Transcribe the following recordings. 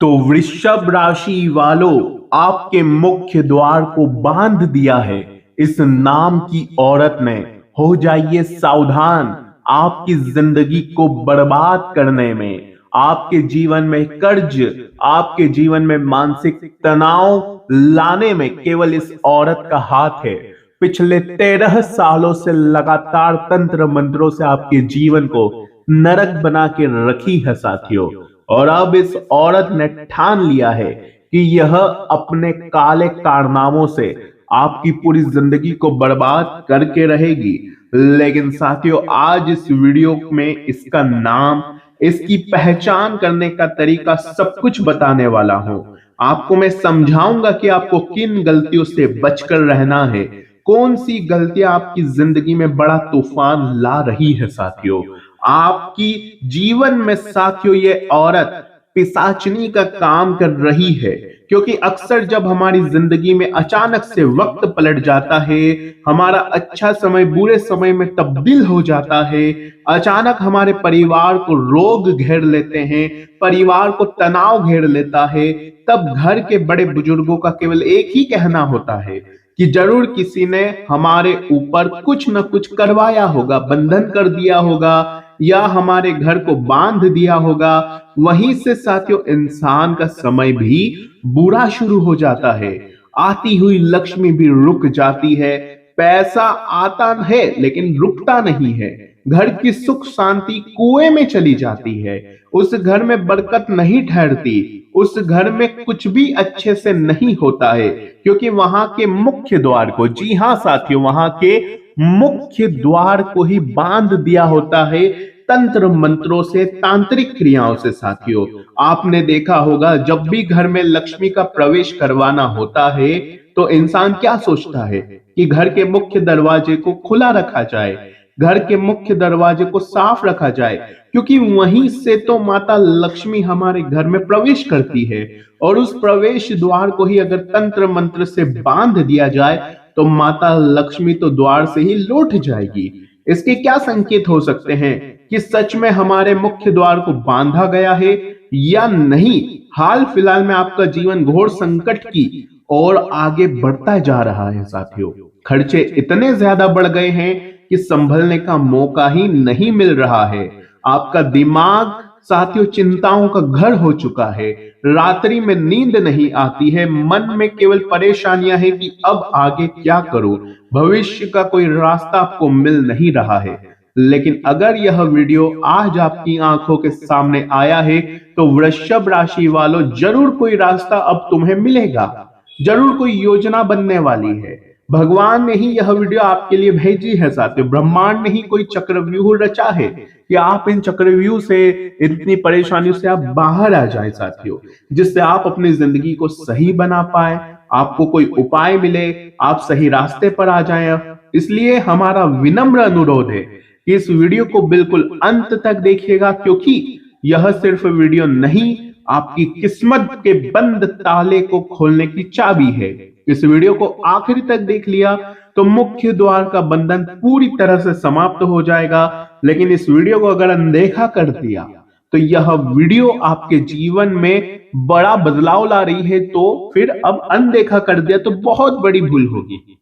तो वृषभ राशि वालों, आपके मुख्य द्वार को बांध दिया है इस नाम की औरत ने। हो जाइए सावधान, आपकी जिंदगी को बर्बाद करने में, आपके जीवन में कर्ज, आपके जीवन में मानसिक तनाव लाने में केवल इस औरत का हाथ है। पिछले 13 सालों से लगातार तंत्र मंत्रों से आपके जीवन को नरक बना के रखी है साथियों। और अब इस औरत ने ठान लिया है कि यह अपने काले कारनामों से आपकी पूरी जिंदगी को बर्बाद करके रहेगी। लेकिन साथियों, आज इस वीडियो में इसका नाम, इसकी पहचान करने का तरीका सब कुछ बताने वाला हूं। आपको मैं समझाऊंगा कि आपको किन गलतियों से बचकर रहना है। कौन सी गलतियां आपकी जिंदगी में बड़ा तूफान ला रही है साथियों। आपकी जीवन में साथियों ये औरत पिशाचनी का काम कर रही है, क्योंकि अक्सर जब हमारी जिंदगी में अचानक से वक्त पलट जाता है, हमारा अच्छा समय बुरे समय में तब्दील हो जाता है, अचानक हमारे परिवार को रोग घेर लेते हैं, परिवार को तनाव घेर लेता है, तब घर के बड़े बुजुर्गों का केवल एक ही कहना होता है कि जरूर किसी ने हमारे ऊपर कुछ न कुछ करवाया होगा, बंधन कर दिया होगा या हमारे घर को बांध दिया होगा। वहीं से साथियों इंसान का समय भी बुरा शुरू हो जाता है। आती हुई लक्ष्मी भी रुक जाती है, पैसा आता है लेकिन रुकता नहीं है। घर की सुख शांति कुएं में चली जाती है, उस घर में बरकत नहीं ठहरती, उस घर में कुछ भी अच्छे से नहीं होता है, क्योंकि वहां के मुख्य द्वार को, जी हां साथियों, वहां के मुख्य द्वार को ही बांध दिया होता है तंत्र मंत्रों से, तांत्रिक क्रियाओं से साथियों। आपने देखा होगा जब भी घर में लक्ष्मी का प्रवेश करवाना होता है तो इंसान क्या सोचता है कि घर के मुख्य दरवाजे को खुला रखा जाए, घर के मुख्य दरवाजे को साफ रखा जाए, क्योंकि वहीं से तो माता लक्ष्मी हमारे घर में प्रवेश करती है। और उस प्रवेश द्वार को ही अगर तंत्र मंत्र से बांध दिया जाए तो माता लक्ष्मी तो द्वार से ही लौट जाएगी। इसके क्या संकेत हो सकते हैं कि सच में हमारे मुख्य द्वार को बांधा गया है या नहीं। हाल फिलहाल में आपका जीवन घोर संकट की और आगे बढ़ता जा रहा है साथियों। खर्चे इतने ज्यादा बढ़ गए हैं कि संभलने का मौका ही नहीं मिल रहा है। आपका दिमाग साथियों चिंताओं का घर हो चुका है, रात्रि में नींद नहीं आती है, मन में केवल परेशानियां हैं कि अब आगे क्या करूं, भविष्य का कोई रास्ता आपको मिल नहीं रहा है। लेकिन अगर यह वीडियो आज आपकी आंखों के सामने आया है तो वृषभ राशि वालों, जरूर कोई रास्ता अब तुम्हें मिलेगा, जरूर कोई योजना बनने वाली है। भगवान ने ही यह वीडियो आपके लिए भेजी है साथियों। ब्रह्मांड ने ही कोई चक्रव्यूह रचा है कि आप इन चक्रव्यूह से, इतनी परेशानियों से आप बाहर आ जाए साथियों, जिससे आप अपनी जिंदगी को सही बना पाए, आपको कोई उपाय मिले, आप सही रास्ते पर आ जाएं। इसलिए हमारा विनम्र अनुरोध है कि इस वीडियो को बिल्कुल अंत तक देखिएगा, क्योंकि यह सिर्फ वीडियो नहीं, आपकी किस्मत के बंद ताले को खोलने की चाबी है। इस वीडियो को आखिरी तक देख लिया तो मुख्य द्वार का बंधन पूरी तरह से समाप्त हो जाएगा। लेकिन इस वीडियो को अगर अनदेखा कर दिया तो यह वीडियो आपके जीवन में बड़ा बदलाव ला रही है, तो फिर अब अनदेखा कर दिया तो बहुत बड़ी भूल होगी।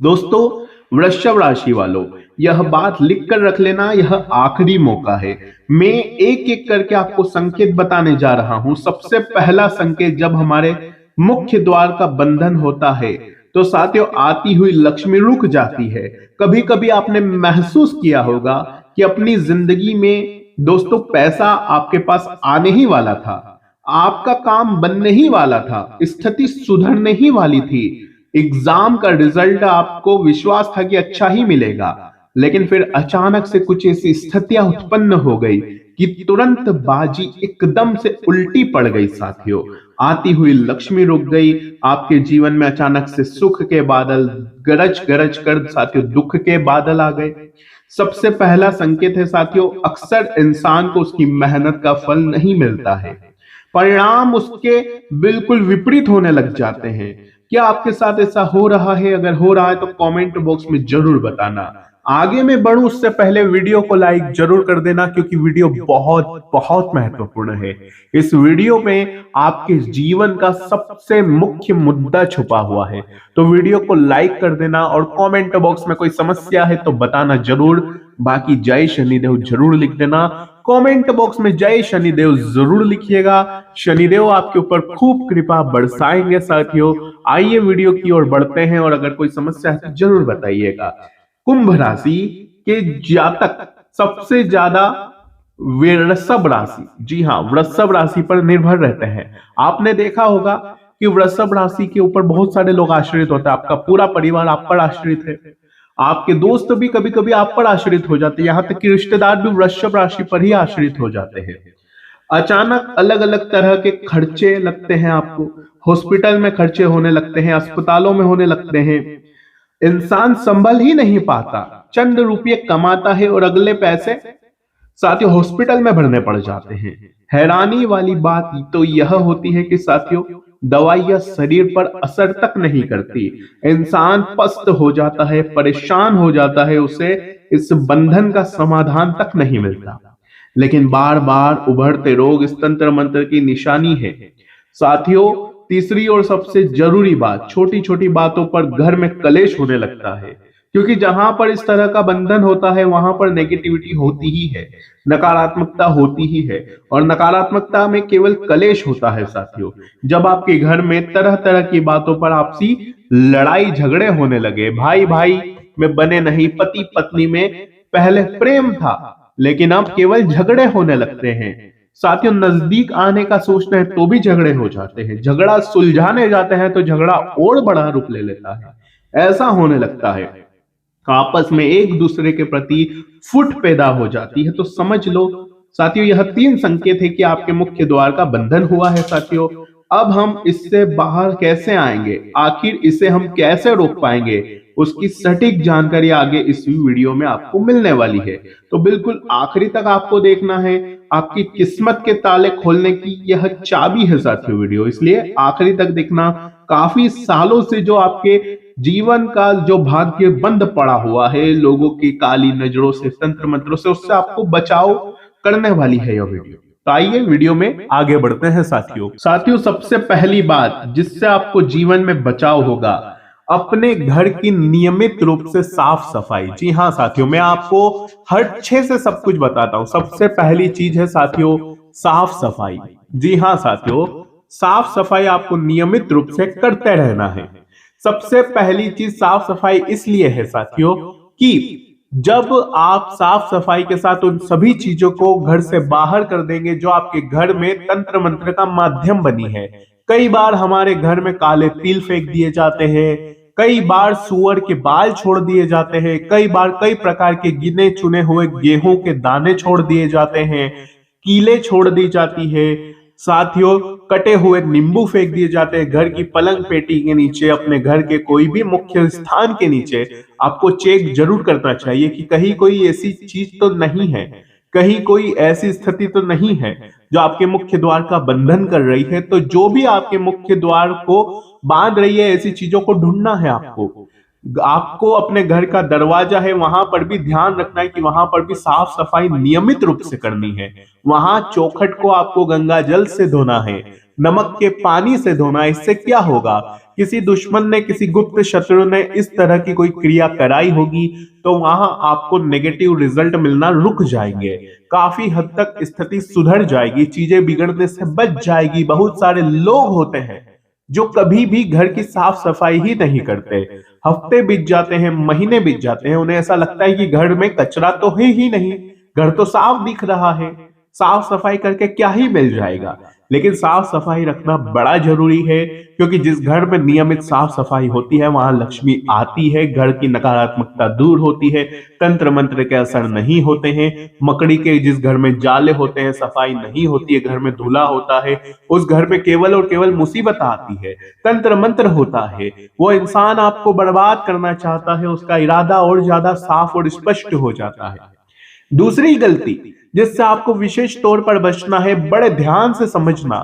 दोस्तों, वृषभ राशि वालों, यह बात लिख कर रख लेना, यह आखिरी मौका है। मैं एक एक करके आपको संकेत बताने जा रहा हूं। सबसे पहला संकेत, जब हमारे मुख्य द्वार का बंधन होता है तो साथियों आती हुई लक्ष्मी रुक जाती है। कभी कभी आपने महसूस किया होगा कि अपनी जिंदगी में दोस्तों पैसा आपके पास आने ही वाला था, आपका काम बनने ही वाला था, स्थिति सुधरने ही वाली थी, एग्जाम का रिजल्ट आपको विश्वास था कि अच्छा ही मिलेगा, लेकिन फिर अचानक से कुछ ऐसी स्थितियां उत्पन्न हो गई कि तुरंत बाजी एकदम से उल्टी पड़ गई साथियों। आती हुई लक्ष्मी रुक गई, आपके जीवन में अचानक से सुख के बादल गरज गरज कर साथियों दुख के बादल आ गए। सबसे पहला संकेत है साथियों, अक्सर इंसान को उसकी मेहनत का फल नहीं मिलता है, परिणाम उसके बिल्कुल विपरीत होने लग जाते हैं। क्या आपके साथ ऐसा हो रहा है? अगर हो रहा है तो कमेंट बॉक्स में जरूर बताना। आगे मैं बढ़ूं उससे पहले वीडियो को लाइक जरूर कर देना, क्योंकि वीडियो बहुत बहुत महत्वपूर्ण है। इस वीडियो में आपके जीवन का सबसे मुख्य मुद्दा छुपा हुआ है। तो वीडियो को लाइक कर देना और कमेंट बॉक्स में कोई समस्या है तो बताना जरूर। बाकी जय शनिदेव जरूर लिख देना। कमेंट बॉक्स में जय शनिदेव जरूर लिखिएगा। शनिदेव आपके ऊपर खूब कृपा बरसाएंगे साथियों। आइए वीडियो की ओर बढ़ते हैं, और अगर कोई समस्या है तो जरूर बताइएगा। कुंभ राशि के जातक सबसे ज्यादा वृषभ राशि, जी हाँ, वृषभ राशि पर निर्भर रहते हैं। आपने देखा होगा कि वृषभ राशि के ऊपर बहुत सारे लोग आश्रित होते हैं। आपका पूरा परिवार आप पर आश्रित है। आपके दोस्त भी कभी कभी आप पर आश्रित हो जाते हैं। यहां तक कि रिश्तेदार भी वृषभ राशि पर ही आश्रित हो जाते हैं। अचानक अलग अलग तरह के खर्चे लगते हैं आपको। हॉस्पिटल में खर्चे होने लगते हैं, अस्पतालों में होने लगते हैं। इंसान संभल ही नहीं पाता, चंद रुपये कमाता है और अगले पैसे साथियों हॉस्पिटल में भरने पड़ जाते हैं। हैरानी वाली बात तो यह होती है कि साथियों दवाइयां शरीर पर असर तक नहीं करती। इंसान पस्त हो जाता है, परेशान हो जाता है, उसे इस बंधन का समाधान तक नहीं मिलता। लेकिन बार बार उभरते रोग इस तंत्र मंत्र की निशानी है साथियों। तीसरी और सबसे जरूरी बात, छोटी छोटी बातों पर घर में कलेश होने लगता है, क्योंकि जहां पर इस तरह का बंधन होता है वहां पर नेगेटिविटी होती ही है, नकारात्मकता होती ही है, और नकारात्मकता में केवल कलेश होता है साथियों। जब आपके घर में तरह तरह की बातों पर आपसी लड़ाई झगड़े होने लगे, भाई भाई में बने नहीं, पति पत्नी में पहले प्रेम था लेकिन अब केवल झगड़े होने लगते हैं साथियों। नजदीक आने का सोचते हैं तो भी झगड़े हो जाते हैं, झगड़ा सुलझाने जाते हैं तो झगड़ा और बड़ा रूप ले लेता है। ऐसा होने लगता है आपस में एक दूसरे के प्रति फुट पैदा हो जाती है। तो समझ लो साथियों यह 3 संकेत है कि आपके मुख्य द्वार का बंधन हुआ है साथियों। अब हम इससे बाहर कैसे आएंगे, आखिर इसे हम कैसे रोक पाएंगे, उसकी सटीक जानकारी आगे इस वीडियो में आपको मिलने वाली है। तो बिल्कुल आखिरी तक आपको देखना है। आपकी किस्मत के ताले खोलने की यह चाबी है साथियों वीडियो, इसलिए आखिरी तक देखना। काफी सालों से जो आपके जीवन का जो भाग्य बंद पड़ा हुआ है लोगों की काली नजरों से, तंत्र मंत्रों से, उससे आपको बचाव करने वाली है यह वीडियो। तो आइए वीडियो में आगे बढ़ते हैं साथियों सबसे पहली बात जिससे आपको जीवन में बचाव होगा, अपने घर की नियमित रूप से साफ सफाई। जी हाँ साथियों, मैं आपको हर 6 से सब कुछ बताता हूं। सबसे पहली चीज है साथियों साफ सफाई। जी हाँ साथियों, साफ सफाई आपको नियमित रूप से करते रहना है। सबसे पहली चीज साफ सफाई इसलिए है साथियों कि जब आप साफ सफाई के साथ उन सभी चीजों को घर से बाहर कर देंगे जो आपके घर में तंत्र मंत्र का माध्यम बनी है। कई बार हमारे घर में काले तिल फेंक दिए जाते हैं, कई बार सुअर के बाल छोड़ दिए जाते हैं, कई बार कई प्रकार के गिने चुने हुए गेहूं के दाने छोड़ दिए जाते हैं, कीले छोड़ दी जाती है साथियों, कटे हुए नींबू फेंक दिए जाते हैं घर की पलंग पेटी के नीचे, अपने घर के कोई भी मुख्य स्थान के नीचे। आपको चेक जरूर करना चाहिए कि कहीं कोई ऐसी चीज तो नहीं है, कहीं कोई ऐसी स्थिति तो नहीं है जो आपके मुख्य द्वार का बंधन कर रही है। तो जो भी आपके मुख्य द्वार को बांध रही है ऐसी चीजों को ढूंढना है आपको। आपको अपने घर का दरवाजा है वहां पर भी ध्यान रखना है कि वहां पर भी साफ सफाई नियमित रूप से करनी है। वहां चौखट को आपको गंगा जल से धोना है, नमक के पानी से धोना। इससे क्या होगा, किसी दुश्मन ने, किसी गुप्त शत्रु ने इस तरह की कोई क्रिया कराई होगी तो वहां आपको नेगेटिव रिजल्ट मिलना रुक जाएंगे, काफी हद तक स्थिति सुधर जाएगी, चीजें बिगड़ने से बच जाएगी। बहुत सारे लोग होते हैं जो कभी भी घर की साफ सफाई ही नहीं करते, हफ्ते बीत जाते हैं, महीने बीत जाते हैं, उन्हें ऐसा लगता है कि घर में कचरा तो है ही नहीं, घर तो साफ दिख रहा है, साफ सफाई करके क्या ही मिल जाएगा। लेकिन साफ सफाई रखना बड़ा जरूरी है, क्योंकि जिस घर में नियमित साफ सफाई होती है वहां लक्ष्मी आती है, घर की नकारात्मकता दूर होती है, तंत्र मंत्र के असर नहीं होते हैं। मकड़ी के जिस घर में जाले होते हैं, सफाई नहीं होती है, घर में धूला होता है, उस घर में केवल और केवल मुसीबत आती है। तंत्र मंत्र होता है, वो इंसान आपको बर्बाद करना चाहता है, उसका इरादा और ज्यादा साफ और स्पष्ट हो जाता है। दूसरी गलती जिससे आपको विशेष तौर पर बचना है, बड़े ध्यान से समझना,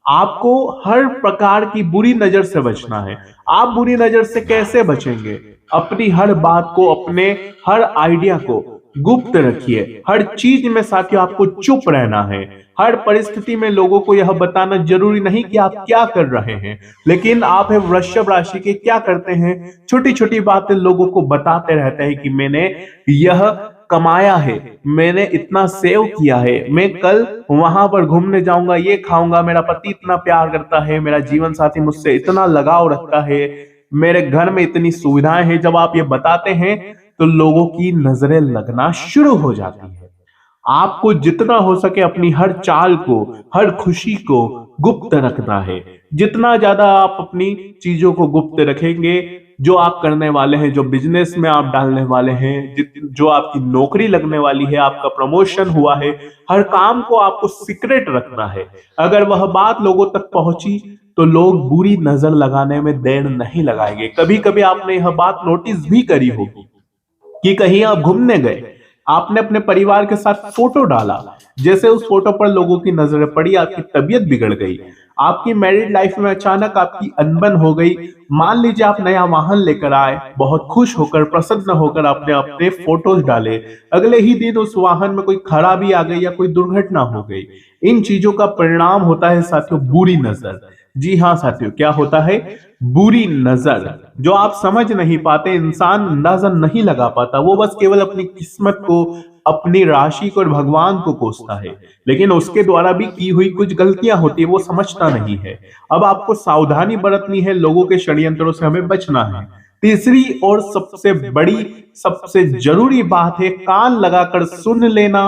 आपको हर प्रकार की बुरी नजर से बचना है। आप बुरी नजर से कैसे बचेंगे? अपनी हर बात को, अपने हर आइडिया को गुप्त रखिए। हर चीज में साथियों आपको चुप रहना है। हर परिस्थिति में लोगों को यह बताना जरूरी नहीं कि आप क्या कर रहे हैं, लेकिन आप है वृषभ राशि के, क्या करते हैं, छोटी छोटी बातें लोगों को बताते रहते हैं कि मैंने यह कमाया है, मैंने इतना सेव किया है, मैं कल वहां पर घूमने जाऊंगा, ये खाऊंगा, मेरा पति इतना प्यार करता है, मेरा जीवन साथी मुझसे इतना लगाव रखता है, मेरे घर में इतनी सुविधाएं हैं। जब आप ये बताते हैं तो लोगों की नजरें लगना शुरू हो जाती है। आपको जितना हो सके अपनी हर चाल को, हर खुशी को गुप्त रखना है। जितना ज्यादा आप अपनी चीजों को गुप्त रखेंगे, जो आप करने वाले हैं, जो बिजनेस में आप डालने वाले हैं, जो आपकी नौकरी लगने वाली है, आपका प्रमोशन हुआ है, हर काम को आपको सीक्रेट रखना है। अगर वह बात लोगों तक पहुंची तो लोग बुरी नजर लगाने में देर नहीं लगाएंगे। कभी कभी आपने यह बात नोटिस भी करी होगी कि कहीं आप घूमने गए, आपने अपने परिवार के साथ फोटो डाला, जैसे उस फोटो पर लोगों की नजरें पड़ी, आपकी तबीयत बिगड़ गई। आपकी मैरिड लाइफ में अचानक आपकी अनबन हो गई। मान लीजिए आप नया वाहन लेकर आए, बहुत खुश होकर, प्रसन्न होकर आपने अपने फोटोज डाले, अगले ही दिन उस वाहन में कोई खराबी आ गई या कोई दुर्घटना हो गई। इन चीजों का परिणाम होता है साथियों बुरी नजर। जी हाँ साथियों, क्या होता है? बुरी नजर। जो आप समझ नहीं पाते, इंसान अंदाजा नहीं लगा पाता, वो बस केवल अपनी किस्मत को, अपनी राशि को और भगवान को कोसता है, लेकिन उसके द्वारा भी की हुई कुछ गलतियां होती है, वो समझता नहीं है। अब आपको सावधानी बरतनी है, लोगों के षड्यंत्रों से हमें बचना है। तीसरी और सबसे बड़ी, सबसे जरूरी बात है, कान लगाकर सुन लेना।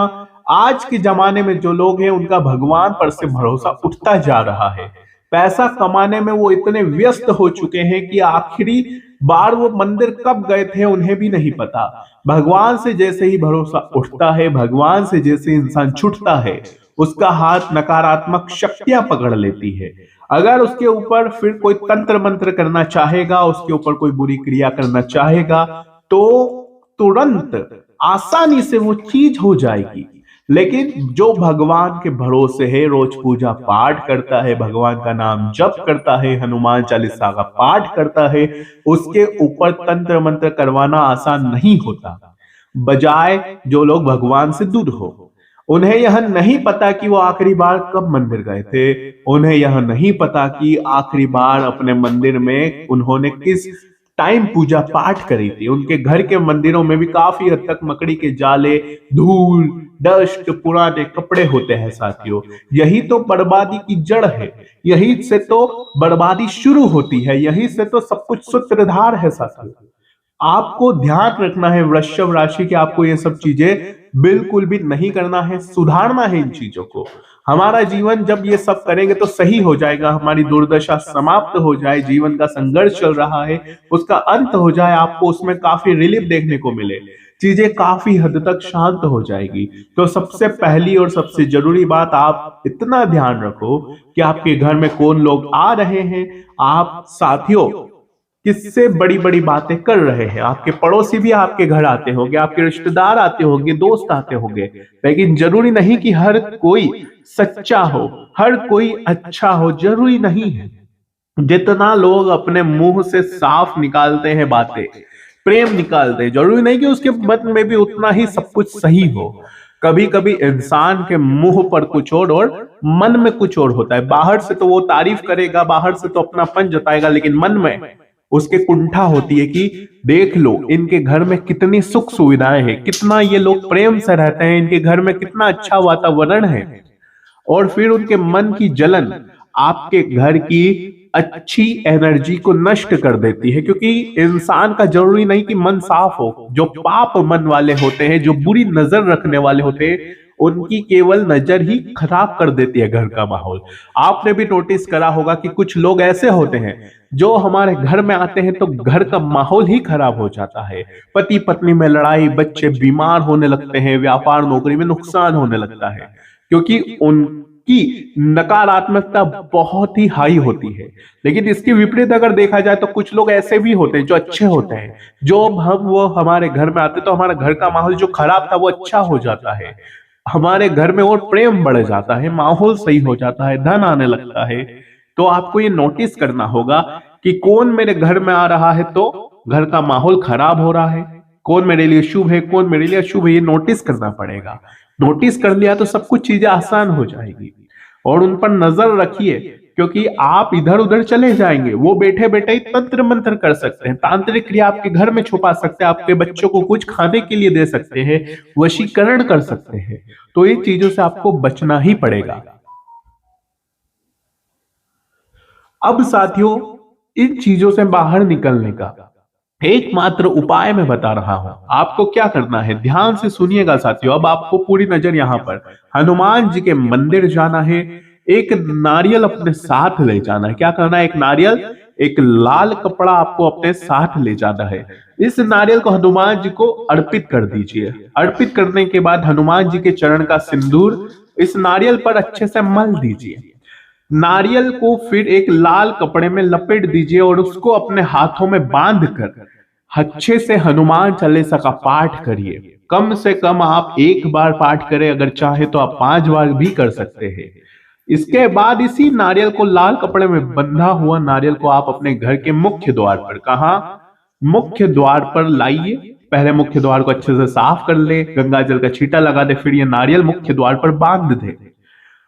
आज के जमाने में जो लोग हैं उनका भगवान पर से भरोसा उठता जा रहा है। पैसा कमाने में वो इतने व्यस्त हो चुके हैं कि आखिरी बार वो मंदिर कब गए थे उन्हें भी नहीं पता। भगवान से जैसे ही भरोसा उठता है, भगवान से जैसे इंसान छूटता है, उसका हाथ नकारात्मक शक्तियां पकड़ लेती है। अगर उसके ऊपर फिर कोई तंत्र मंत्र करना चाहेगा, उसके ऊपर कोई बुरी क्रिया करना चाहेगा, तो तुरंत आसानी से वो चीज हो जाएगी। लेकिन जो भगवान के भरोसे है, रोज पूजा पाठ करता है, भगवान का नाम जप करता है, हनुमान चालीसा का पाठ करता है, उसके ऊपर तंत्र मंत्र करवाना आसान नहीं होता। बजाय जो लोग भगवान से दूर हो, उन्हें यह नहीं पता कि वो आखिरी बार कब मंदिर गए थे, उन्हें यह नहीं पता कि आखिरी बार अपने मंदिर में उन्होंने किस टाइम पूजा पाठ करी थी। उनके घर के मंदिरों में भी काफी हद तक मकड़ी के जाले, धूल, डस्ट, पुराने कपड़े होते हैं साथियों। यही तो बर्बादी की जड़ है, यही से तो बर्बादी शुरू होती है, यही से तो सब कुछ सूत्रधार है साथियों। आपको ध्यान रखना है वृषभ राशि के, आपको ये सब चीजें बिल्कुल भी नहीं करना है, सुधारना है इन चीजों को। हमारा जीवन जब ये सब करेंगे तो सही हो जाएगा, हमारी दुर्दशा समाप्त हो जाए, जीवन का संघर्ष चल रहा है उसका अंत हो जाए, आपको उसमें काफी रिलीफ देखने को मिले, चीजें काफी हद तक शांत हो जाएगी। तो सबसे पहली और सबसे जरूरी बात, आप इतना ध्यान रखो कि आपके घर में कौन लोग आ रहे हैं, आप साथियों किससे बड़ी बड़ी बातें कर रहे हैं। आपके पड़ोसी भी आपके घर आते होंगे, आपके रिश्तेदार आते होंगे, दोस्त आते होंगे, लेकिन जरूरी नहीं कि हर कोई सच्चा हो, हर कोई अच्छा हो, जरूरी नहीं है। जितना लोग अपने मुंह से साफ निकालते हैं बातें, प्रेम निकालते हैं, जरूरी नहीं कि उसके मन में भी उतना ही सब कुछ सही हो। कभी कभी इंसान के मुंह पर कुछ और मन में कुछ और होता है। बाहर से तो वो तारीफ करेगा, बाहर से तो अपनापन जताएगा, लेकिन मन में उसके कुंठा होती है कि देख लो इनके घर में कितनी सुख सुविधाएं हैं, कितना ये लोग प्रेम से रहते हैं, इनके घर में कितना अच्छा वातावरण है। और फिर उनके मन की जलन आपके घर की अच्छी एनर्जी को नष्ट कर देती है, क्योंकि इंसान का जरूरी नहीं कि मन साफ हो। जो पाप मन वाले होते हैं, जो बुरी नजर रखने वाले होते हैं, उनकी केवल नजर ही खराब कर देती है घर का माहौल। आपने भी नोटिस करा होगा कि कुछ लोग ऐसे होते हैं जो हमारे घर में आते हैं तो घर का माहौल ही खराब हो जाता है। पति पत्नी में लड़ाई, बच्चे बीमार होने लगते हैं, व्यापार नौकरी में नुकसान होने लगता है, क्योंकि उनकी नकारात्मकता बहुत ही हाई होती है। लेकिन इसके विपरीत अगर देखा जाए तो कुछ लोग ऐसे भी होते हैं जो अच्छे होते हैं, जो हम वो हमारे घर में आते तो हमारा घर का माहौल जो खराब था वो अच्छा हो जाता है। हमारे घर में और प्रेम बढ़ जाता है, माहौल सही हो जाता है, धन आने लगता है। तो आपको ये नोटिस करना होगा कि कौन मेरे घर में आ रहा है तो घर का माहौल खराब हो रहा है, कौन मेरे लिए शुभ है, कौन मेरे लिए अशुभ है, ये नोटिस करना पड़ेगा। नोटिस कर लिया तो सब कुछ चीजें आसान हो जाएगी। और उन पर नजर रखिए, क्योंकि आप इधर उधर चले जाएंगे, वो बैठे बैठे ही तंत्र मंत्र कर सकते हैं, तांत्रिक क्रिया आपके घर में छुपा सकते हैं, आपके बच्चों को कुछ खाने के लिए दे सकते हैं, वशीकरण कर सकते हैं। तो इन चीजों से आपको बचना ही पड़ेगा। अब साथियों, इन चीजों से बाहर निकलने का एकमात्र उपाय मैं बता रहा हूं। आपको क्या करना है, ध्यान से सुनिएगा साथियों। अब आपको पूरी नजर यहां पर हनुमान जी के मंदिर जाना है। एक नारियल अपने साथ ले जाना है। क्या करना है, एक नारियल, एक लाल कपड़ा आपको अपने साथ ले जाना है। इस नारियल को हनुमान जी को अर्पित कर दीजिए। अर्पित करने के बाद हनुमान जी के चरण का सिंदूर इस नारियल पर अच्छे से मल दीजिए। नारियल को फिर एक लाल कपड़े में लपेट दीजिए और उसको अपने हाथों में बांध कर अच्छे से हनुमान चालीसा का पाठ करिए। कम से कम आप एक बार पाठ करें, अगर चाहे तो आप 5 बार भी कर सकते हैं। इसके बाद इसी नारियल को, लाल कपड़े में बंधा हुआ नारियल को आप अपने घर के मुख्य द्वार पर, कहा, मुख्य द्वार पर लाइए। पहले मुख्य द्वार को अच्छे से साफ कर ले, गंगा जल का छींटा लगा दे, फिर ये नारियल मुख्य द्वार पर बांध दे।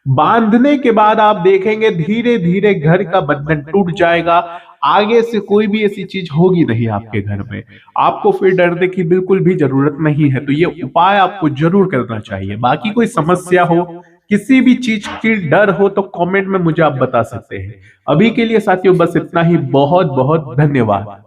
बांधने के बाद आप देखेंगे धीरे धीरे घर का बंधन टूट जाएगा। आगे से कोई भी ऐसी चीज होगी नहीं आपके घर में। आपको फिर डरने की बिल्कुल भी जरूरत नहीं है। तो ये उपाय आपको जरूर करना चाहिए। बाकी कोई समस्या हो, किसी भी चीज की डर हो, तो कमेंट में मुझे आप बता सकते हैं। अभी के लिए साथियों बस इतना ही। बहुत बहुत धन्यवाद।